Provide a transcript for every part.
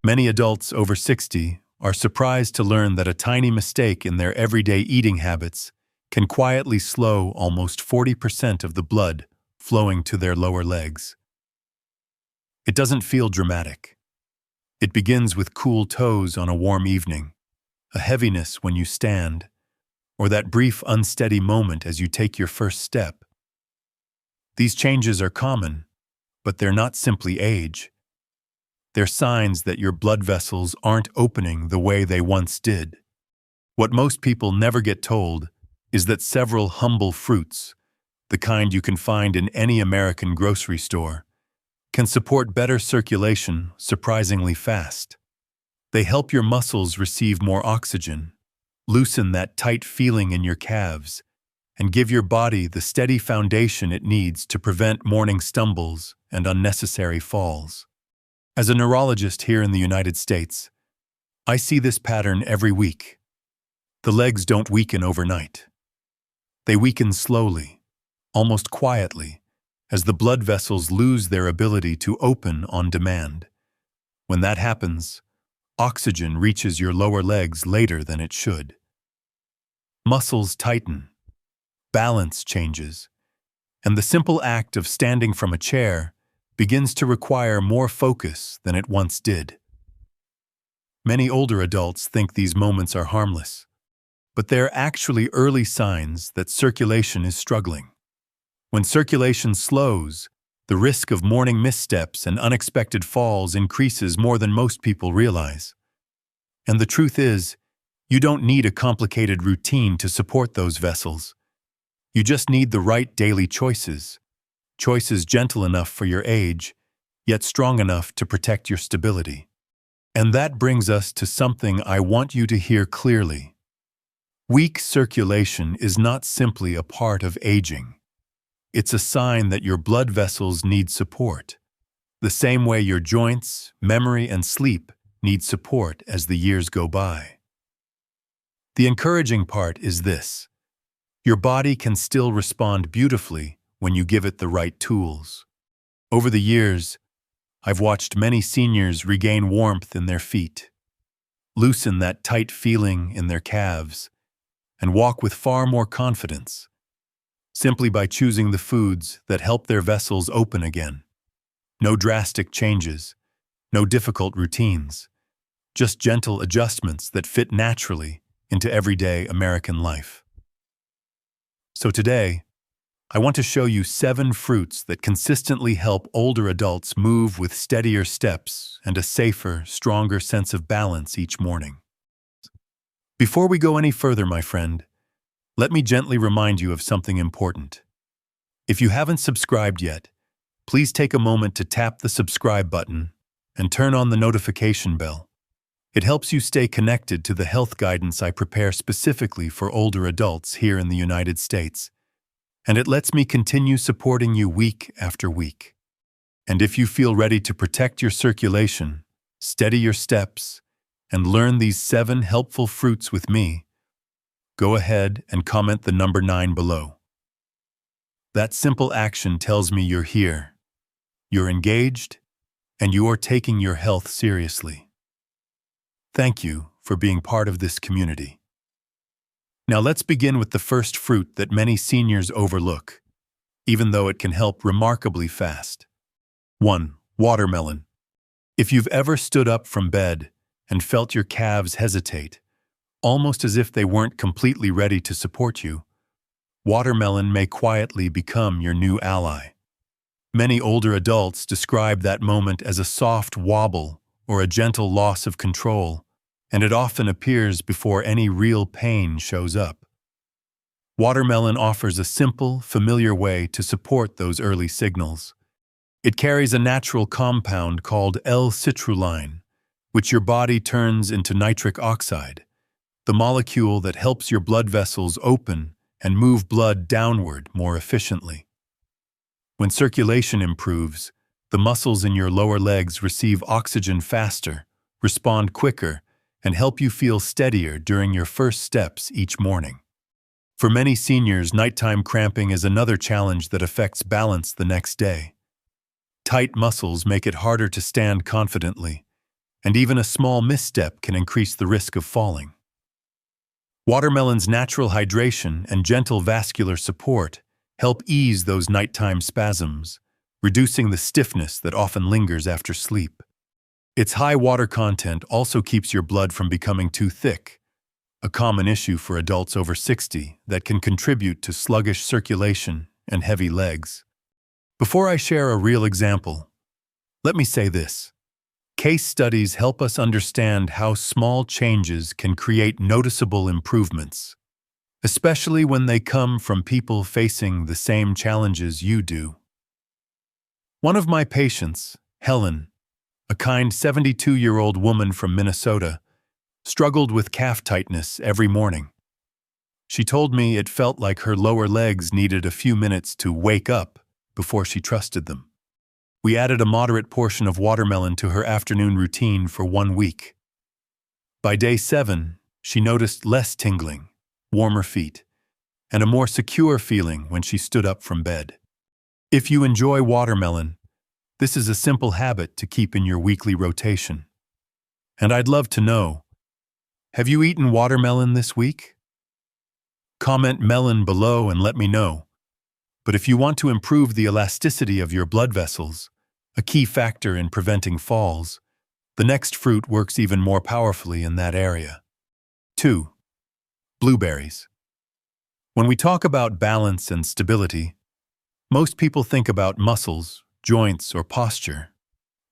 Many adults over 60 are surprised to learn that a tiny mistake in their everyday eating habits can quietly slow almost 40% of the blood flowing to their lower legs. It doesn't feel dramatic. It begins with cool toes on a warm evening, a heaviness when you stand, or that brief unsteady moment as you take your first step. These changes are common, but they're not simply age. They're signs that your blood vessels aren't opening the way they once did. What most people never get told is that several humble fruits, the kind you can find in any American grocery store, can support better circulation surprisingly fast. They help your muscles receive more oxygen, loosen that tight feeling in your calves, and give your body the steady foundation it needs to prevent morning stumbles and unnecessary falls. As a neurologist here in the United States, I see this pattern every week. The legs don't weaken overnight. They weaken slowly, almost quietly, as the blood vessels lose their ability to open on demand. When that happens, oxygen reaches your lower legs later than it should. Muscles tighten, balance changes, and the simple act of standing from a chair begins to require more focus than it once did. Many older adults think these moments are harmless, but they're actually early signs that circulation is struggling. When circulation slows, the risk of morning missteps and unexpected falls increases more than most people realize. And the truth is, you don't need a complicated routine to support those vessels. You just need the right daily choices gentle enough for your age, yet strong enough to protect your stability. And that brings us to something I want you to hear clearly. Weak circulation is not simply a part of aging. It's a sign that your blood vessels need support, the same way your joints, memory, and sleep need support as the years go by. The encouraging part is this: your body can still respond beautifully when you give it the right tools. Over the years, I've watched many seniors regain warmth in their feet, loosen that tight feeling in their calves, and walk with far more confidence, simply by choosing the foods that help their vessels open again. No drastic changes, no difficult routines, just gentle adjustments that fit naturally into everyday American life. So today, I want to show you 7 fruits that consistently help older adults move with steadier steps and a safer, stronger sense of balance each morning. Before we go any further, my friend, let me gently remind you of something important. If you haven't subscribed yet, please take a moment to tap the subscribe button and turn on the notification bell. It helps you stay connected to the health guidance I prepare specifically for older adults here in the United States. And it lets me continue supporting you week after week. And if you feel ready to protect your circulation, steady your steps, and learn these 7 helpful fruits with me, go ahead and comment the number 9 below. That simple action tells me you're here, you're engaged, and you are taking your health seriously. Thank you for being part of this community. Now let's begin with the first fruit that many seniors overlook, even though it can help remarkably fast. 1. Watermelon. If you've ever stood up from bed and felt your calves hesitate, almost as if they weren't completely ready to support you, watermelon may quietly become your new ally. Many older adults describe that moment as a soft wobble or a gentle loss of control, and it often appears before any real pain shows up. Watermelon offers a simple, familiar way to support those early signals. It carries a natural compound called L-citrulline, which your body turns into nitric oxide, the molecule that helps your blood vessels open and move blood downward more efficiently. When circulation improves, the muscles in your lower legs receive oxygen faster, respond quicker, and help you feel steadier during your first steps each morning. For many seniors, nighttime cramping is another challenge that affects balance the next day. Tight muscles make it harder to stand confidently, and even a small misstep can increase the risk of falling. Watermelon's natural hydration and gentle vascular support help ease those nighttime spasms, reducing the stiffness that often lingers after sleep. Its high water content also keeps your blood from becoming too thick, a common issue for adults over 60 that can contribute to sluggish circulation and heavy legs. Before I share a real example, let me say this. Case studies help us understand how small changes can create noticeable improvements, especially when they come from people facing the same challenges you do. One of my patients, Helen, a kind 72-year-old woman from Minnesota, struggled with calf tightness every morning. She told me it felt like her lower legs needed a few minutes to wake up before she trusted them. We added a moderate portion of watermelon to her afternoon routine for 1 week. By day 7, she noticed less tingling, warmer feet, and a more secure feeling when she stood up from bed. If you enjoy watermelon, this is a simple habit to keep in your weekly rotation. And I'd love to know, have you eaten watermelon this week? Comment melon below and let me know. But if you want to improve the elasticity of your blood vessels, a key factor in preventing falls, the next fruit works even more powerfully in that area. 2. Blueberries. When we talk about balance and stability, most people think about muscles, joints, or posture,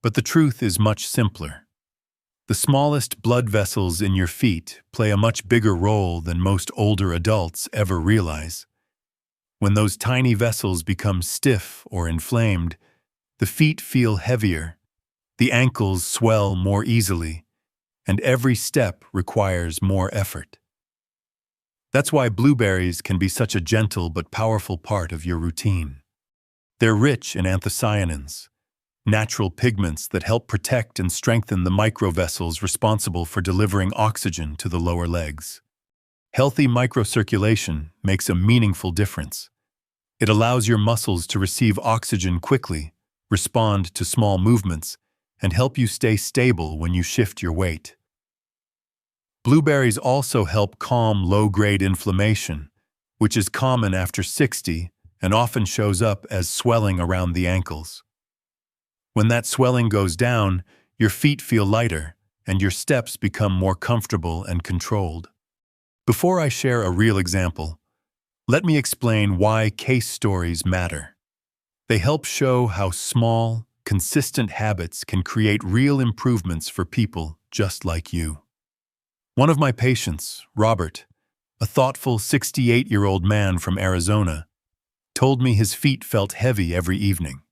but the truth is much simpler. The smallest blood vessels in your feet play a much bigger role than most older adults ever realize. When those tiny vessels become stiff or inflamed, the feet feel heavier, the ankles swell more easily, and every step requires more effort. That's why blueberries can be such a gentle but powerful part of your routine. They're rich in anthocyanins, natural pigments that help protect and strengthen the microvessels responsible for delivering oxygen to the lower legs. Healthy microcirculation makes a meaningful difference. It allows your muscles to receive oxygen quickly, respond to small movements, and help you stay stable when you shift your weight. Blueberries also help calm low-grade inflammation, which is common after 60 and often shows up as swelling around the ankles. When that swelling goes down, your feet feel lighter and your steps become more comfortable and controlled. Before I share a real example, let me explain why case stories matter. They help show how small, consistent habits can create real improvements for people just like you. One of my patients, Robert, a thoughtful 68-year-old man from Arizona, told me his feet felt heavy every evening.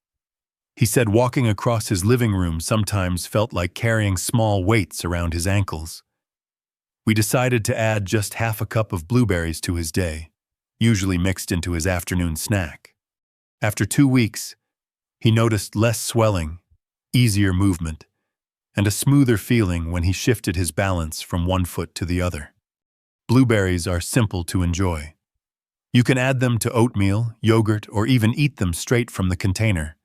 He said walking across his living room sometimes felt like carrying small weights around his ankles. We decided to add just half a cup of blueberries to his day, usually mixed into his afternoon snack. After 2 weeks, he noticed less swelling, easier movement, and a smoother feeling when he shifted his balance from one foot to the other. Blueberries are simple to enjoy. You can add them to oatmeal, yogurt, or even eat them straight from the container.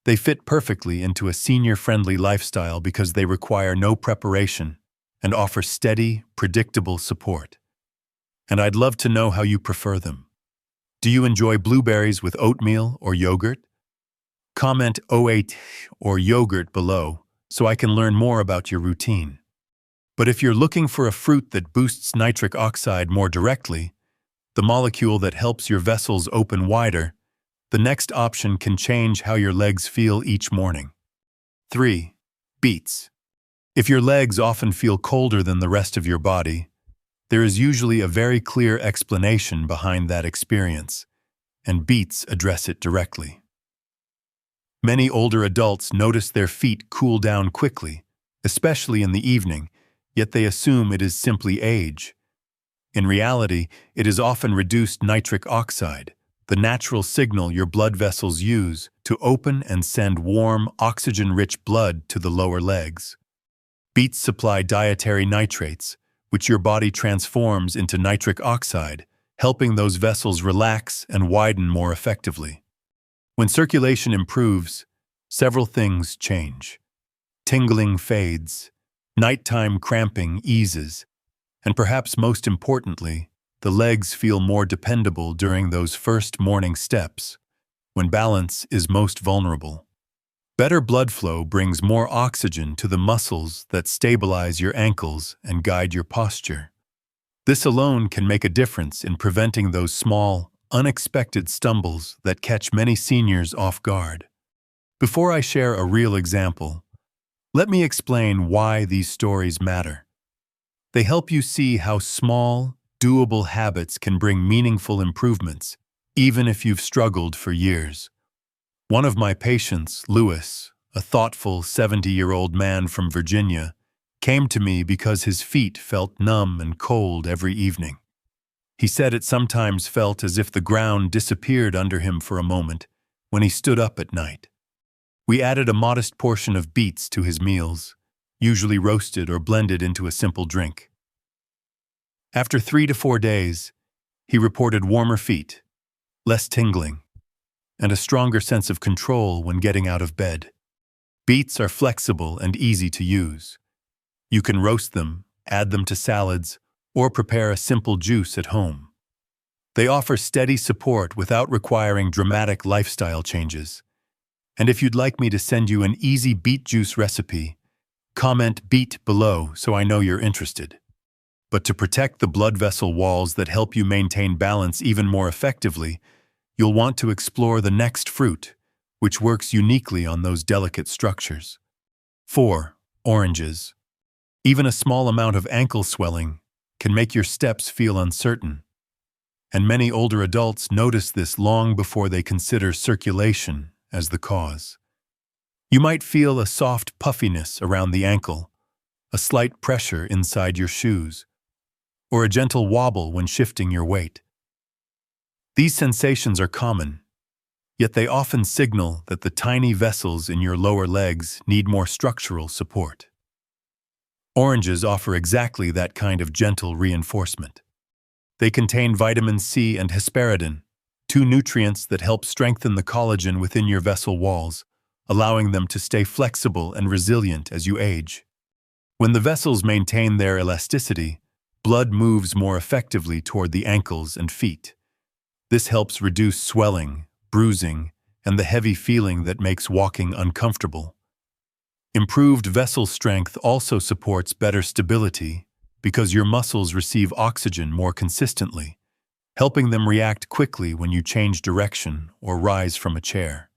They fit perfectly into a senior-friendly lifestyle because they require no preparation and offer steady, predictable support. And I'd love to know how you prefer them. Do you enjoy blueberries with oatmeal or yogurt? Comment oat or yogurt below so I can learn more about your routine. But if you're looking for a fruit that boosts nitric oxide more directly, the molecule that helps your vessels open wider, the next option can change how your legs feel each morning. 3. Beets. If your legs often feel colder than the rest of your body, there is usually a very clear explanation behind that experience, and beets address it directly. Many older adults notice their feet cool down quickly, especially in the evening, yet they assume it is simply age. In reality, it is often reduced nitric oxide, the natural signal your blood vessels use to open and send warm, oxygen-rich blood to the lower legs. Beets supply dietary nitrates, which your body transforms into nitric oxide, helping those vessels relax and widen more effectively. When circulation improves, several things change. Tingling fades, Nighttime cramping eases, and perhaps most importantly, the legs feel more dependable during those first morning steps, when balance is most vulnerable. Better blood flow brings more oxygen to the muscles that stabilize your ankles and guide your posture. This alone can make a difference in preventing those small, unexpected stumbles that catch many seniors off guard. Before I share a real example, let me explain why these stories matter. They help you see how small, doable habits can bring meaningful improvements, even if you've struggled for years. One of my patients, Lewis, a thoughtful 70-year-old man from Virginia, came to me because his feet felt numb and cold every evening. He said it sometimes felt as if the ground disappeared under him for a moment when he stood up at night. We added a modest portion of beets to his meals, usually roasted or blended into a simple drink. After 3 to 4 days, he reported warmer feet, less tingling, and a stronger sense of control when getting out of bed. Beets are flexible and easy to use. You can roast them, add them to salads, or prepare a simple juice at home. They offer steady support without requiring dramatic lifestyle changes. And if you'd like me to send you an easy beet juice recipe, comment beet below so I know you're interested. But to protect the blood vessel walls that help you maintain balance even more effectively, you'll want to explore the next fruit, which works uniquely on those delicate structures. 4. Oranges. Even a small amount of ankle swelling can make your steps feel uncertain. And many older adults notice this long before they consider circulation as the cause. You might feel a soft puffiness around the ankle, a slight pressure inside your shoes, or a gentle wobble when shifting your weight. These sensations are common, yet they often signal that the tiny vessels in your lower legs need more structural support. Oranges offer exactly that kind of gentle reinforcement. They contain vitamin C and hesperidin, two nutrients that help strengthen the collagen within your vessel walls, allowing them to stay flexible and resilient as you age. When the vessels maintain their elasticity, blood moves more effectively toward the ankles and feet. This helps reduce swelling, bruising, and the heavy feeling that makes walking uncomfortable. Improved vessel strength also supports better stability because your muscles receive oxygen more consistently, helping them react quickly when you change direction or rise from a chair.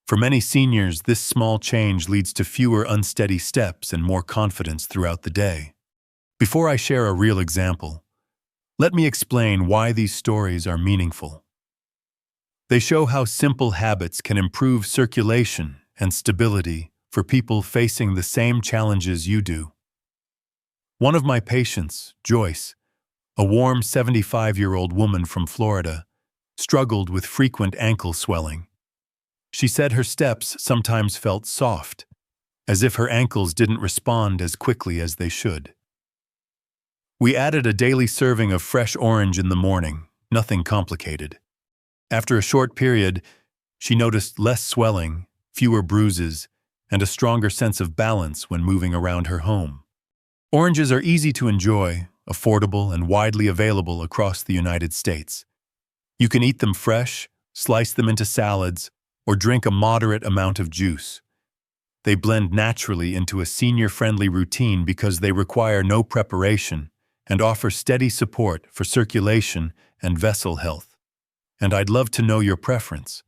For many seniors, this small change leads to fewer unsteady steps and more confidence throughout the day. Before I share a real example, let me explain why these stories are meaningful. They show how simple habits can improve circulation and stability for people facing the same challenges you do. One of my patients, Joyce, a warm 75-year-old woman from Florida, struggled with frequent ankle swelling. She said her steps sometimes felt soft, as if her ankles didn't respond as quickly as they should. We added a daily serving of fresh orange in the morning, nothing complicated. After a short period, she noticed less swelling, fewer bruises, and a stronger sense of balance when moving around her home. Oranges are easy to enjoy, affordable, and widely available across the United States. You can eat them fresh, slice them into salads, or drink a moderate amount of juice. They blend naturally into a senior-friendly routine because they require no preparation and offer steady support for circulation and vessel health. And I'd love to know your preference.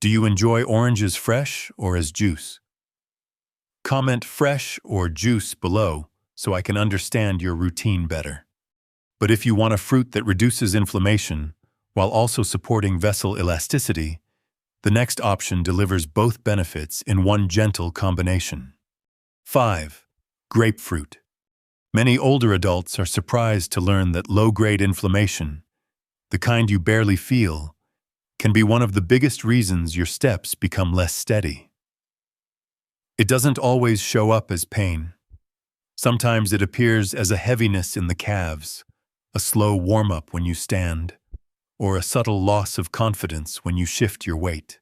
Do you enjoy oranges fresh or as juice? Comment fresh or juice below so I can understand your routine better. But if you want a fruit that reduces inflammation while also supporting vessel elasticity, the next option delivers both benefits in one gentle combination. 5. Grapefruit. Many older adults are surprised to learn that low-grade inflammation, the kind you barely feel, can be one of the biggest reasons your steps become less steady. It doesn't always show up as pain. Sometimes it appears as a heaviness in the calves, a slow warm-up when you stand, or a subtle loss of confidence when you shift your weight.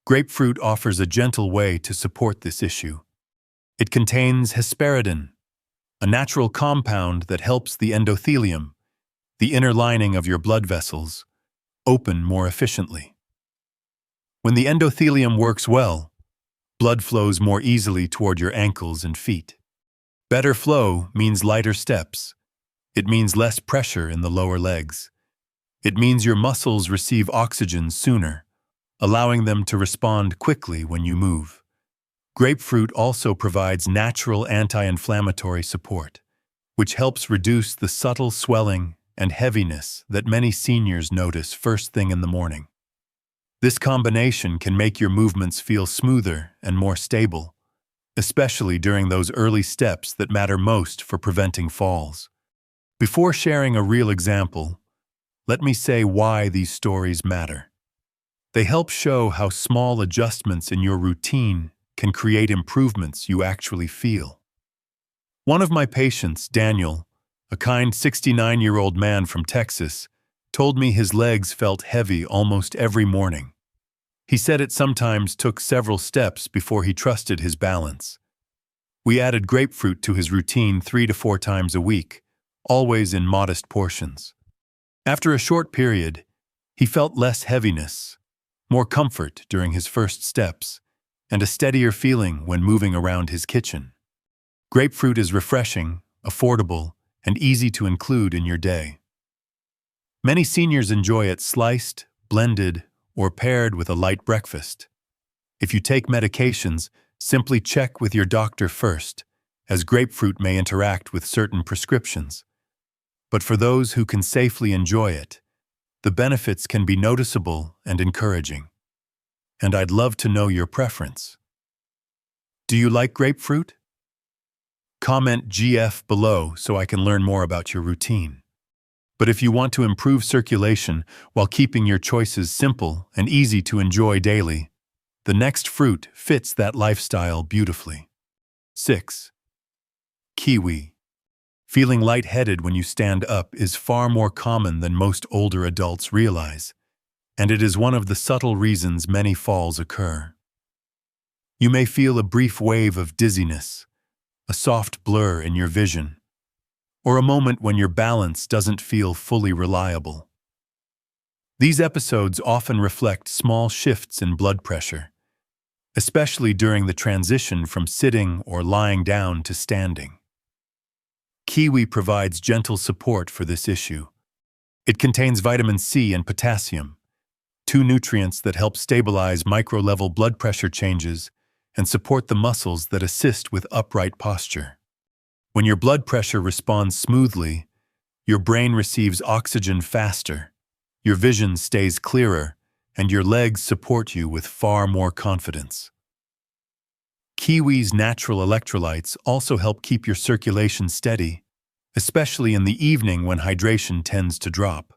Grapefruit offers a gentle way to support this issue. It contains hesperidin, a natural compound that helps the endothelium, the inner lining of your blood vessels, open more efficiently. When the endothelium works well, blood flows more easily toward your ankles and feet. Better flow means lighter steps. It means less pressure in the lower legs. It means your muscles receive oxygen sooner, allowing them to respond quickly when you move. Grapefruit also provides natural anti-inflammatory support, which helps reduce the subtle swelling and heaviness that many seniors notice first thing in the morning. This combination can make your movements feel smoother and more stable, especially during those early steps that matter most for preventing falls. Before sharing a real example, let me say why these stories matter. They help show how small adjustments in your routine can create improvements you actually feel. One of my patients, Daniel, a kind 69-year-old man from Texas, told me his legs felt heavy almost every morning. He said it sometimes took several steps before he trusted his balance. We added grapefruit to his routine 3 to 4 times a week, always in modest portions. After a short period, he felt less heaviness, more comfort during his first steps, and a steadier feeling when moving around his kitchen. Grapefruit is refreshing, affordable, and easy to include in your day. Many seniors enjoy it sliced, blended, or paired with a light breakfast. If you take medications, simply check with your doctor first, as grapefruit may interact with certain prescriptions. But for those who can safely enjoy it, the benefits can be noticeable and encouraging. And I'd love to know your preference. Do you like grapefruit? Comment GF below so I can learn more about your routine. But if you want to improve circulation while keeping your choices simple and easy to enjoy daily, the next fruit fits that lifestyle beautifully. 6. Kiwi. Feeling lightheaded when you stand up is far more common than most older adults realize, and it is one of the subtle reasons many falls occur. You may feel a brief wave of dizziness, a soft blur in your vision, or a moment when your balance doesn't feel fully reliable. These episodes often reflect small shifts in blood pressure, especially during the transition from sitting or lying down to standing. Kiwi provides gentle support for this issue. It contains vitamin C and potassium, 2 nutrients that help stabilize micro-level blood pressure changes and support the muscles that assist with upright posture. When your blood pressure responds smoothly, your brain receives oxygen faster, your vision stays clearer, and your legs support you with far more confidence. Kiwi's natural electrolytes also help keep your circulation steady, especially in the evening when hydration tends to drop.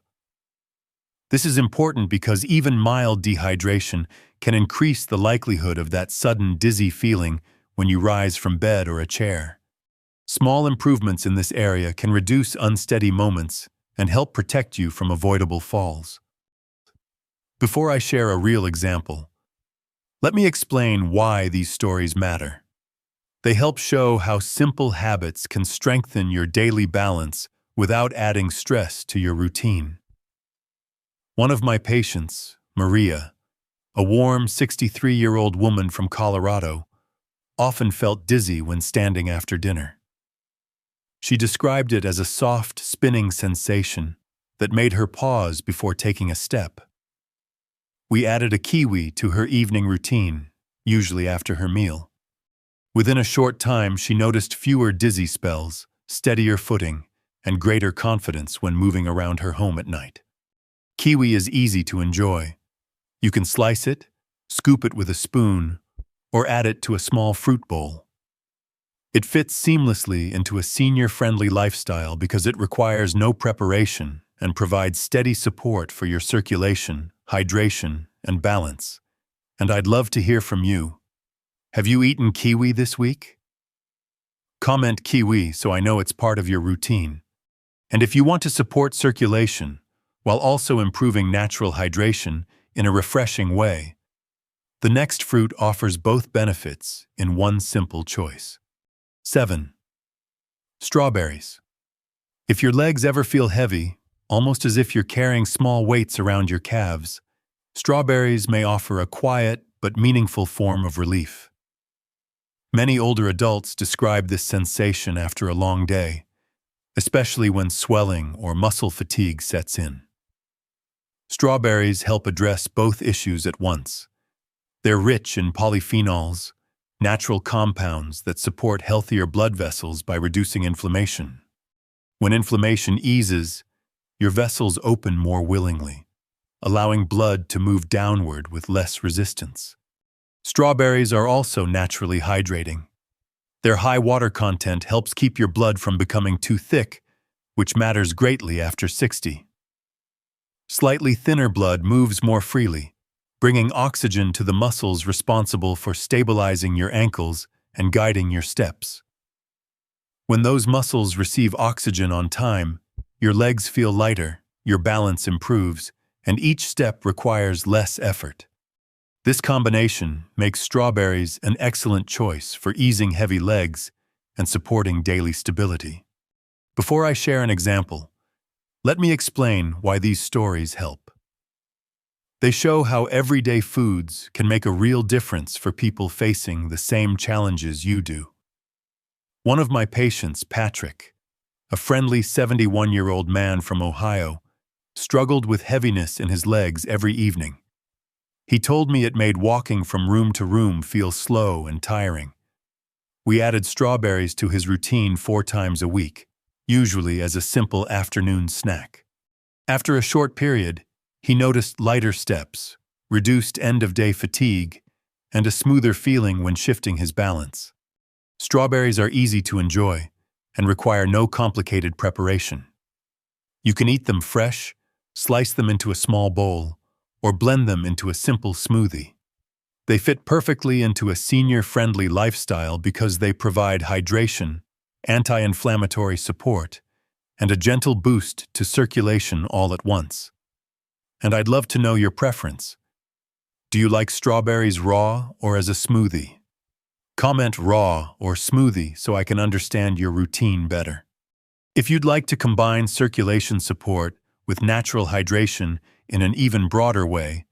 This is important because even mild dehydration can increase the likelihood of that sudden dizzy feeling when you rise from bed or a chair. Small improvements in this area can reduce unsteady moments and help protect you from avoidable falls. Before I share a real example, let me explain why these stories matter. They help show how simple habits can strengthen your daily balance without adding stress to your routine. One of my patients, Maria, a warm 63-year-old woman from Colorado, often felt dizzy when standing after dinner. She described it as a soft, spinning sensation that made her pause before taking a step. We added a kiwi to her evening routine, usually after her meal. Within a short time, she noticed fewer dizzy spells, steadier footing, and greater confidence when moving around her home at night. Kiwi is easy to enjoy. You can slice it, scoop it with a spoon, or add it to a small fruit bowl. It fits seamlessly into a senior-friendly lifestyle because it requires no preparation and provides steady support for your circulation, hydration, and balance. And I'd love to hear from you. Have you eaten kiwi this week? Comment kiwi so I know it's part of your routine. And if you want to support circulation, while also improving natural hydration in a refreshing way, the next fruit offers both benefits in one simple choice. 7. Strawberries. If your legs ever feel heavy, almost as if you're carrying small weights around your calves, strawberries may offer a quiet but meaningful form of relief. Many older adults describe this sensation after a long day, especially when swelling or muscle fatigue sets in. Strawberries help address both issues at once. They're rich in polyphenols, natural compounds that support healthier blood vessels by reducing inflammation. When inflammation eases, your vessels open more willingly, allowing blood to move downward with less resistance. Strawberries are also naturally hydrating. Their high water content helps keep your blood from becoming too thick, which matters greatly after 60. Slightly thinner blood moves more freely, bringing oxygen to the muscles responsible for stabilizing your ankles and guiding your steps. When those muscles receive oxygen on time, your legs feel lighter, your balance improves, and each step requires less effort. This combination makes strawberries an excellent choice for easing heavy legs and supporting daily stability. Before I share an example, let me explain why these stories help. They show how everyday foods can make a real difference for people facing the same challenges you do. One of my patients, Patrick, a friendly 71-year-old man from Ohio, struggled with heaviness in his legs every evening. He told me it made walking from room to room feel slow and tiring. We added strawberries to his routine 4 times a week, usually as a simple afternoon snack. After a short period, he noticed lighter steps, reduced end-of-day fatigue, and a smoother feeling when shifting his balance. Strawberries are easy to enjoy and require no complicated preparation. You can eat them fresh, slice them into a small bowl, or blend them into a simple smoothie. They fit perfectly into a senior-friendly lifestyle because they provide hydration, anti-inflammatory support, and a gentle boost to circulation all at once. And I'd love to know your preference. Do you like strawberries raw or as a smoothie? Comment raw or smoothie so I can understand your routine better. If you'd like to combine circulation support with natural hydration in an even broader way,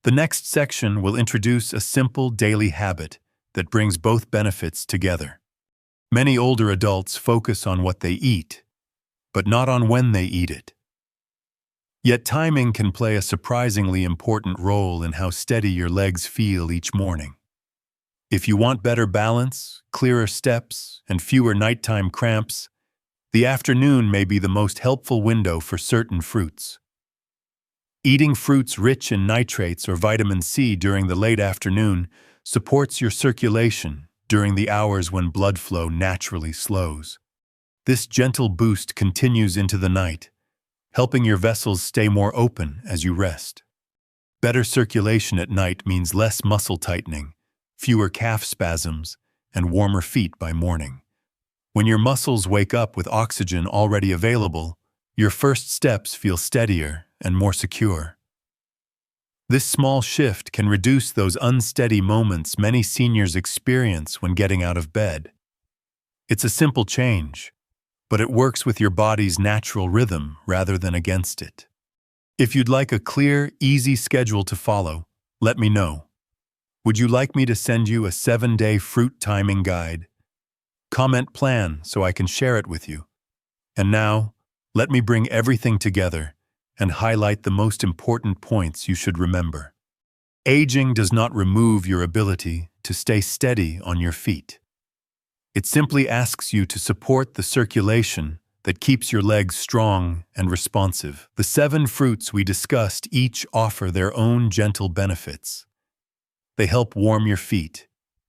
the next section will introduce a simple daily habit that brings both benefits together. Many older adults focus on what they eat, but not on when they eat it. Yet timing can play a surprisingly important role in how steady your legs feel each morning. If you want better balance, clearer steps, and fewer nighttime cramps, the afternoon may be the most helpful window for certain fruits. Eating fruits rich in nitrates or vitamin C during the late afternoon supports your circulation during the hours when blood flow naturally slows. This gentle boost continues into the night, helping your vessels stay more open as you rest. Better circulation at night means less muscle tightening, fewer calf spasms, and warmer feet by morning. When your muscles wake up with oxygen already available, your first steps feel steadier and more secure. This small shift can reduce those unsteady moments many seniors experience when getting out of bed. It's a simple change, but it works with your body's natural rhythm rather than against it. If you'd like a clear, easy schedule to follow, let me know. Would you like me to send you a 7-day fruit timing guide? Comment plan so I can share it with you. And now, let me bring everything together and highlight the most important points you should remember. Aging does not remove your ability to stay steady on your feet. It simply asks you to support the circulation that keeps your legs strong and responsive. The 7 fruits we discussed each offer their own gentle benefits. They help warm your feet,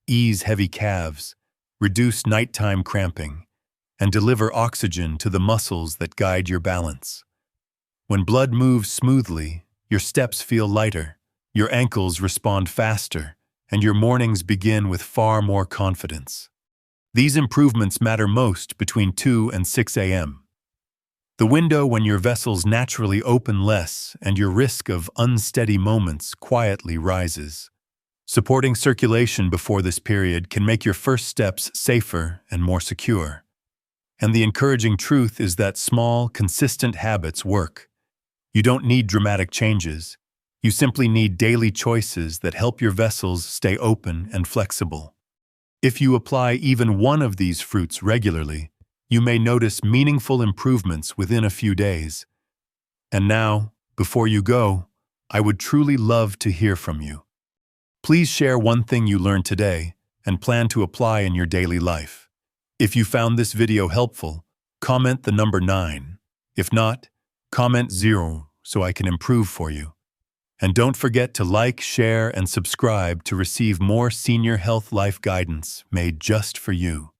ease heavy calves, reduce nighttime cramping, and deliver oxygen to the muscles that guide your balance. When blood moves smoothly, your steps feel lighter, your ankles respond faster, and your mornings begin with far more confidence. These improvements matter most between 2 and 6 a.m. The window when your vessels naturally open less and your risk of unsteady moments quietly rises. Supporting circulation before this period can make your first steps safer and more secure. And the encouraging truth is that small, consistent habits work. You don't need dramatic changes. You simply need daily choices that help your vessels stay open and flexible. If you apply even one of these fruits regularly, you may notice meaningful improvements within a few days. And now, before you go, I would truly love to hear from you. Please share one thing you learned today and plan to apply in your daily life. If you found this video helpful, comment the number 9. If not, comment 0 so I can improve for you. And don't forget to like, share, and subscribe to receive more senior health life guidance made just for you.